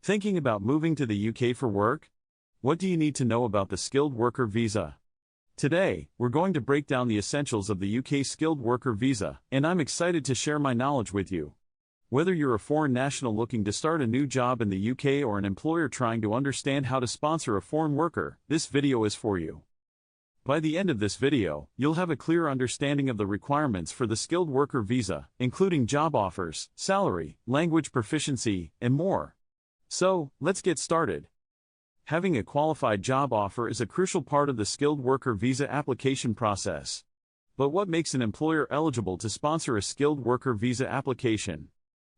Thinking about moving to the UK for work? What do you need to know about the skilled worker visa? Today, we're going to break down the essentials of the UK skilled worker visa, and I'm excited to share my knowledge with you. Whether you're a foreign national looking to start a new job in the UK or an employer trying to understand how to sponsor a foreign worker, this video is for you. By the end of this video, you'll have a clear understanding of the requirements for the skilled worker visa, including job offers, salary, language proficiency, and more. So, let's get started. Having a qualified job offer is a crucial part of the skilled worker visa application process. But what makes an employer eligible to sponsor a skilled worker visa application?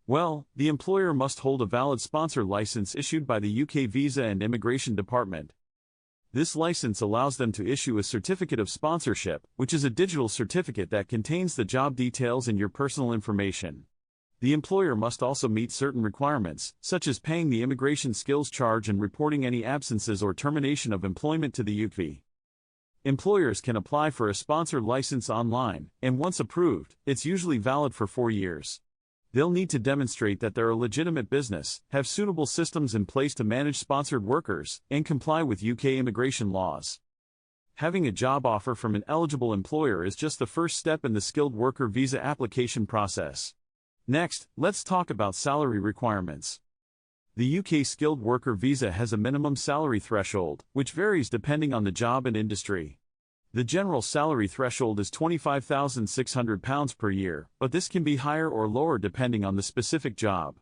Well, the employer must hold a valid sponsor license issued by the UK Visa and Immigration Department. This license allows them to issue a certificate of sponsorship, which is a digital certificate that contains the job details and your personal information. The employer must also meet certain requirements, such as paying the immigration skills charge and reporting any absences or termination of employment to the UK. Employers can apply for a sponsor license online, and once approved, it's usually valid for 4 years. They'll need to demonstrate that they're a legitimate business, have suitable systems in place to manage sponsored workers, and comply with UK immigration laws. Having a job offer from an eligible employer is just the first step in the skilled worker visa application process. Next, let's talk about salary requirements. The UK skilled worker visa has a minimum salary threshold, which varies depending on the job and industry. The general salary threshold is £25,600 per year, but this can be higher or lower depending on the specific job.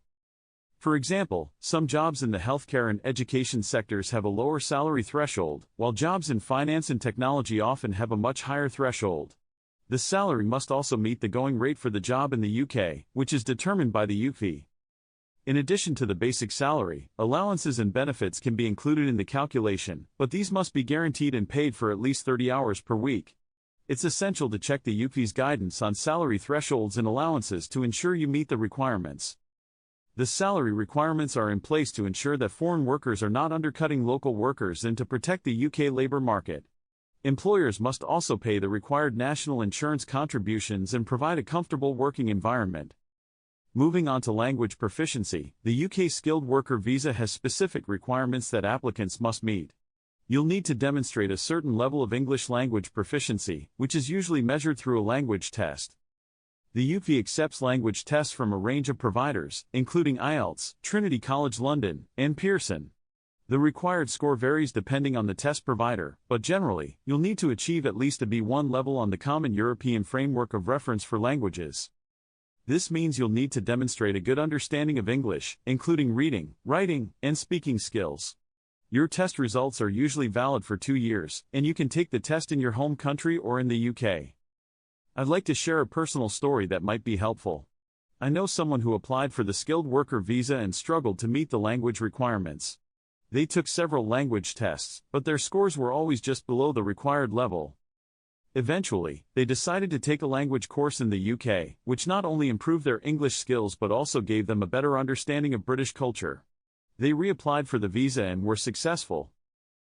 For example, some jobs in the healthcare and education sectors have a lower salary threshold, while jobs in finance and technology often have a much higher threshold. The salary must also meet the going rate for the job in the UK, which is determined by the UK. In addition to the basic salary, allowances and benefits can be included in the calculation, but these must be guaranteed and paid for at least 30 hours per week. It's essential to check the UK's guidance on salary thresholds and allowances to ensure you meet the requirements. The salary requirements are in place to ensure that foreign workers are not undercutting local workers and to protect the UK labour market. Employers must also pay the required national insurance contributions and provide a comfortable working environment. Moving on to language proficiency, the UK skilled worker visa has specific requirements that applicants must meet. You'll need to demonstrate a certain level of English language proficiency, which is usually measured through a language test. The UK accepts language tests from a range of providers, including IELTS, Trinity College London, and Pearson. The required score varies depending on the test provider, but generally, you'll need to achieve at least a B1 level on the Common European Framework of Reference for Languages. This means you'll need to demonstrate a good understanding of English, including reading, writing, and speaking skills. Your test results are usually valid for 2 years, and you can take the test in your home country or in the UK. I'd like to share a personal story that might be helpful. I know someone who applied for the skilled worker visa and struggled to meet the language requirements. They took several language tests, but their scores were always just below the required level. Eventually, they decided to take a language course in the UK, which not only improved their English skills but also gave them a better understanding of British culture. They reapplied for the visa and were successful.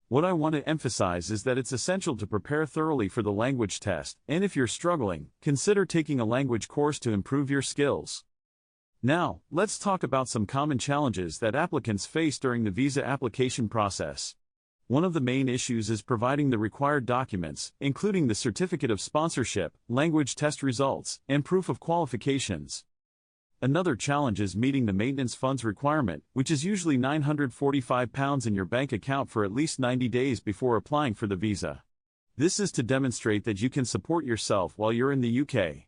What I want to emphasize is that it's essential to prepare thoroughly for the language test, and if you're struggling, consider taking a language course to improve your skills. Now, let's talk about some common challenges that applicants face during the visa application process. One of the main issues is providing the required documents, including the certificate of sponsorship, language test results, and proof of qualifications. Another challenge is meeting the maintenance funds requirement, which is usually £945 in your bank account for at least 90 days before applying for the visa. This is to demonstrate that you can support yourself while you're in the UK.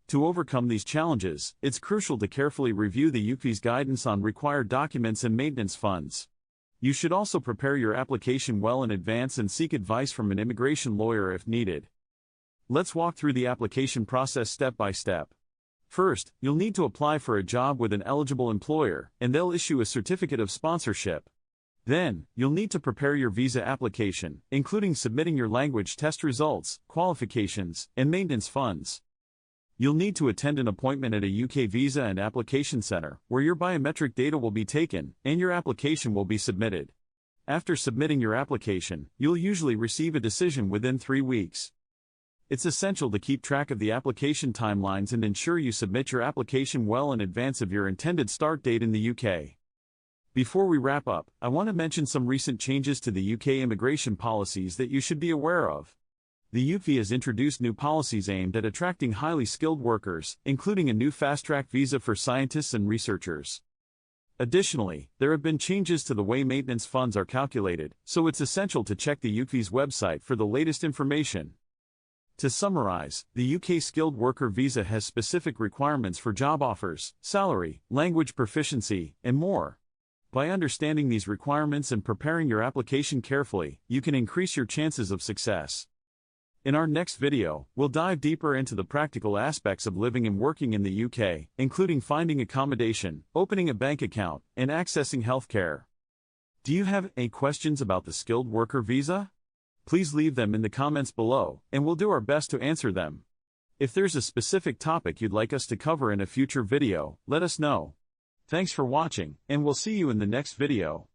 To overcome these challenges, it's crucial to carefully review the UK's guidance on required documents and maintenance funds. You should also prepare your application well in advance and seek advice from an immigration lawyer if needed. Let's walk through the application process step by step. First, you'll need to apply for a job with an eligible employer, and they'll issue a certificate of sponsorship. Then, you'll need to prepare your visa application, including submitting your language test results, qualifications, and maintenance funds. You'll need to attend an appointment at a UK Visa and Application Centre, where your biometric data will be taken, and your application will be submitted. After submitting your application, you'll usually receive a decision within 3 weeks. It's essential to keep track of the application timelines and ensure you submit your application well in advance of your intended start date in the UK. Before we wrap up, I want to mention some recent changes to the UK immigration policies that you should be aware of. The UK has introduced new policies aimed at attracting highly skilled workers, including a new fast-track visa for scientists and researchers. Additionally, there have been changes to the way maintenance funds are calculated, so it's essential to check the UK's website for the latest information. To summarize, the UK skilled worker visa has specific requirements for job offers, salary, language proficiency, and more. By understanding these requirements and preparing your application carefully, you can increase your chances of success. In our next video, we'll dive deeper into the practical aspects of living and working in the UK, including finding accommodation, opening a bank account, and accessing healthcare. Do you have any questions about the skilled worker visa? Please leave them in the comments below, and we'll do our best to answer them. If there's a specific topic you'd like us to cover in a future video, let us know. Thanks for watching, and we'll see you in the next video.